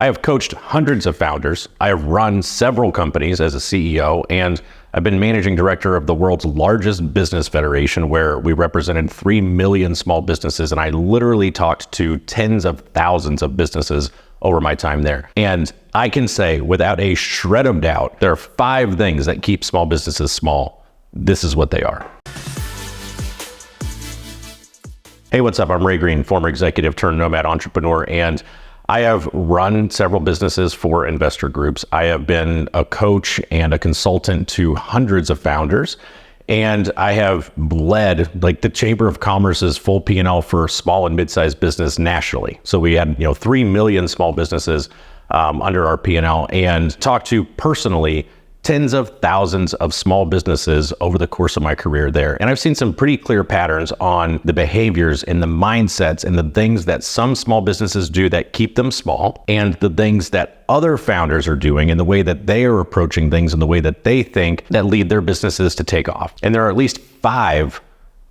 I have coached hundreds of founders. I have run several companies as a CEO, and I've been managing director of the world's largest business federation, where we represented 3 million small businesses. And I literally talked to tens of thousands of businesses over my time there. And I can say without a shred of doubt, there are 5 things that keep small businesses small. This is what they are. Hey, what's up? I'm Ray Green, former executive turned nomad entrepreneur, and I have run several businesses for investor groups. I have been a coach and a consultant to hundreds of founders, and I have led like the Chamber of Commerce's full P&L for small and mid-sized business nationally. So we had 3 million small businesses under our P&L, and talked to personally tens of thousands of small businesses over the course of my career there. And I've seen some pretty clear patterns on the behaviors and the mindsets and the things that some small businesses do that keep them small, and the things that other founders are doing and the way that they are approaching things and the way that they think that lead their businesses to take off. And there are at least 5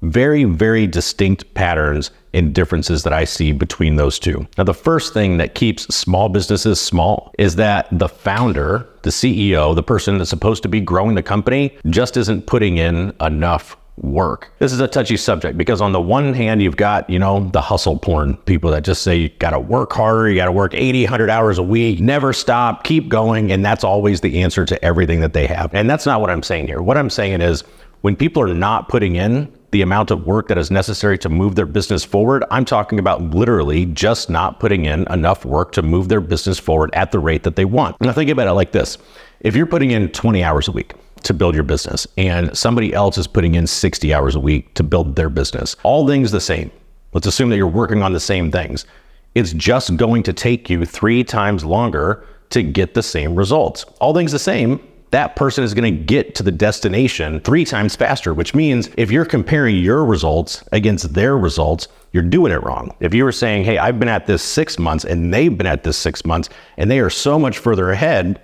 very, very distinct patterns and differences that I see between those two. Now, the first thing that keeps small businesses small is that the founder, the CEO, the person that's supposed to be growing the company, just isn't putting in enough work. This is a touchy subject because on the one hand, you've got, the hustle porn people that just say you gotta work harder, you gotta work 80, 100 hours a week, never stop, keep going, and that's always the answer to everything that they have. And that's not what I'm saying here. What I'm saying is when people are not putting in the amount of work that is necessary to move their business forward, I'm talking about literally just not putting in enough work to move their business forward at the rate that they want. Now think about it like this. If you're putting in 20 hours a week to build your business and somebody else is putting in 60 hours a week to build their business, all things the same. Let's assume that you're working on the same things. It's just going to take you 3 times longer to get the same results. All things the same, that person is going to get to the destination 3 times faster, which means if you're comparing your results against their results, you're doing it wrong. If you were saying, hey, I've been at this 6 months and they've been at this 6 months and they are so much further ahead,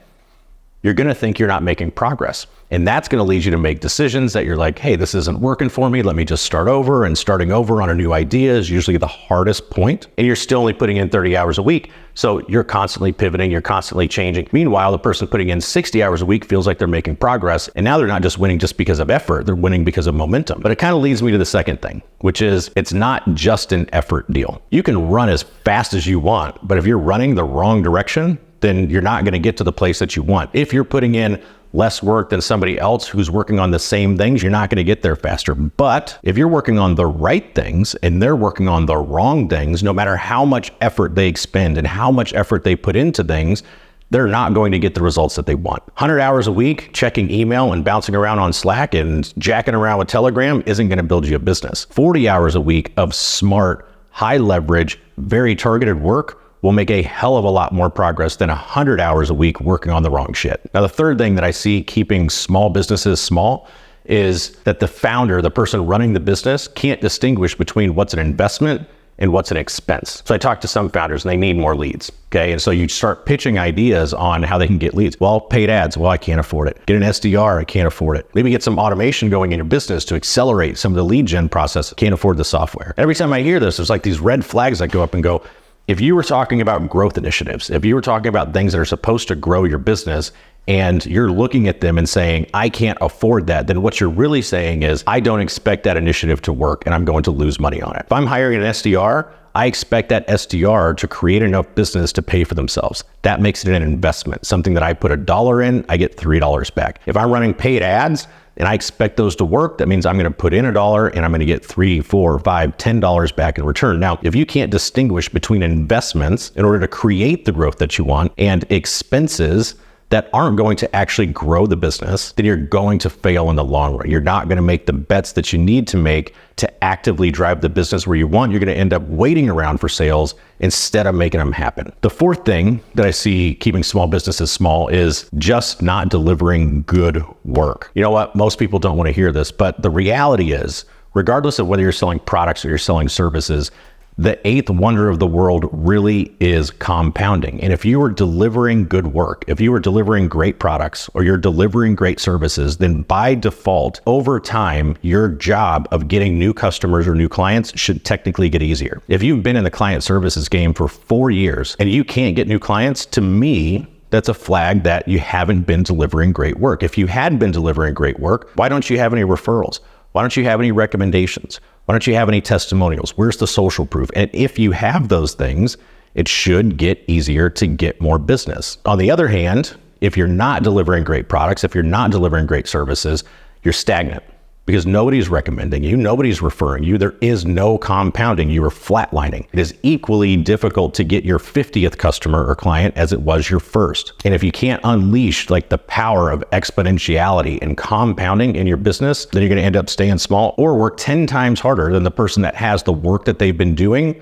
you're going to think you're not making progress. And that's going to lead you to make decisions that you're like, hey, this isn't working for me. Let me just start over. And starting over on a new idea is usually the hardest point. And you're still only putting in 30 hours a week. So you're constantly pivoting, you're constantly changing. Meanwhile, the person putting in 60 hours a week feels like they're making progress. And now they're not just winning just because of effort, they're winning because of momentum. But it kind of leads me to the second thing, which is it's not just an effort deal. You can run as fast as you want, but if you're running the wrong direction, then you're not going to get to the place that you want. If you're putting in less work than somebody else who's working on the same things, you're not going to get there faster. But if you're working on the right things and they're working on the wrong things, no matter how much effort they expend and how much effort they put into things, they're not going to get the results that they want. 100 hours a week checking email and bouncing around on Slack and jacking around with Telegram isn't going to build you a business. 40 hours a week of smart, high leverage, very targeted work will make a hell of a lot more progress than 100 hours a week working on the wrong shit. Now, the third thing that I see keeping small businesses small is that the founder, the person running the business, can't distinguish between what's an investment and what's an expense. So I talk to some founders and they need more leads, okay? And so you start pitching ideas on how they can get leads. Well, paid ads, well, I can't afford it. Get an SDR, I can't afford it. Maybe get some automation going in your business to accelerate some of the lead gen process, can't afford the software. Every time I hear this, there's like these red flags that go up and go, if you were talking about growth initiatives, if you were talking about things that are supposed to grow your business and you're looking at them and saying, I can't afford that, then what you're really saying is, I don't expect that initiative to work and I'm going to lose money on it. If I'm hiring an SDR, I expect that SDR to create enough business to pay for themselves. That makes it an investment, something that I put $1 in, I get $3 back. If I'm running paid ads, and I expect those to work, that means I'm going to put in $1 and I'm going to get $3, $4, $5, $10 back in return. Now, if you can't distinguish between investments in order to create the growth that you want and expenses that aren't going to actually grow the business, then you're going to fail in the long run. You're not going to make the bets that you need to make to actively drive the business where you want. You're going to end up waiting around for sales instead of making them happen. The fourth thing that I see keeping small businesses small is just not delivering good work. You know what? Most people don't want to hear this, but the reality is, regardless of whether you're selling products or you're selling services, The eighth wonder of the world really is compounding. And if you are delivering good work, if you are delivering great products, or you're delivering great services, then by default, over time, your job of getting new customers or new clients should technically get easier. If you've been in the client services game for 4 years and you can't get new clients, to me, that's a flag that you haven't been delivering great work. If you had been delivering great work, why don't you have any referrals? Why don't you have any recommendations? Why don't you have any testimonials? Where's the social proof? And if you have those things, it should get easier to get more business. On the other hand, if you're not delivering great products, if you're not delivering great services, you're stagnant because nobody's recommending you, nobody's referring you. There is no compounding. You are flatlining. It is equally difficult to get your 50th customer or client as it was your first. And if you can't unleash like the power of exponentiality and compounding in your business, then you're going to end up staying small or work 10 times harder than the person that has the work that they've been doing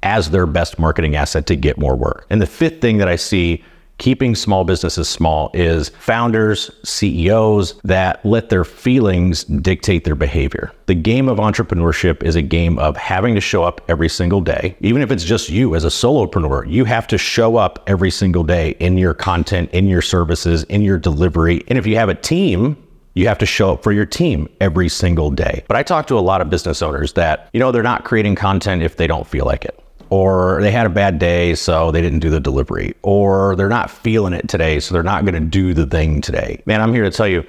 as their best marketing asset to get more work. And the fifth thing that I see keeping small businesses small is founders, CEOs that let their feelings dictate their behavior. The game of entrepreneurship is a game of having to show up every single day. Even if it's just you as a solopreneur, you have to show up every single day in your content, in your services, in your delivery. And if you have a team, you have to show up for your team every single day. But I talk to a lot of business owners that, they're not creating content if they don't feel like it. Or they had a bad day, so they didn't do the delivery. Or they're not feeling it today, so they're not going to do the thing today. Man, I'm here to tell you,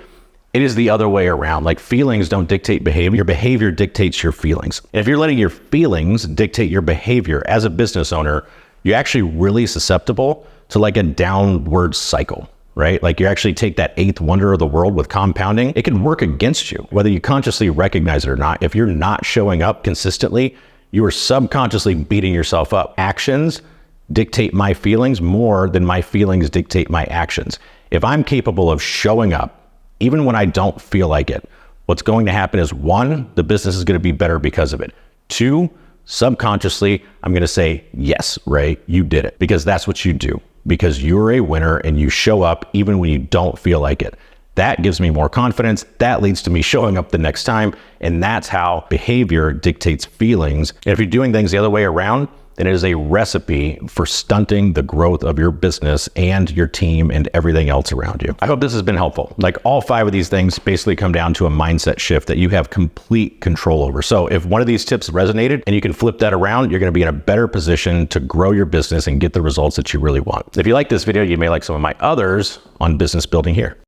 it is the other way around. Like, feelings don't dictate behavior. Your behavior dictates your feelings. And if you're letting your feelings dictate your behavior as a business owner, you're actually really susceptible to like a downward cycle, right? Like, you actually take that eighth wonder of the world with compounding, it can work against you, whether you consciously recognize it or not. If you're not showing up consistently, you are subconsciously beating yourself up. Actions dictate my feelings more than my feelings dictate my actions. If I'm capable of showing up, even when I don't feel like it, what's going to happen is 1, the business is going to be better because of it. 2, subconsciously, I'm going to say, yes, Ray, you did it, because that's what you do, because you're a winner and you show up even when you don't feel like it. That gives me more confidence. That leads to me showing up the next time. And that's how behavior dictates feelings. And if you're doing things the other way around, then it is a recipe for stunting the growth of your business and your team and everything else around you. I hope this has been helpful. Like, all 5 of these things basically come down to a mindset shift that you have complete control over. So if one of these tips resonated and you can flip that around, you're going to be in a better position to grow your business and get the results that you really want. If you like this video, you may like some of my others on business building here.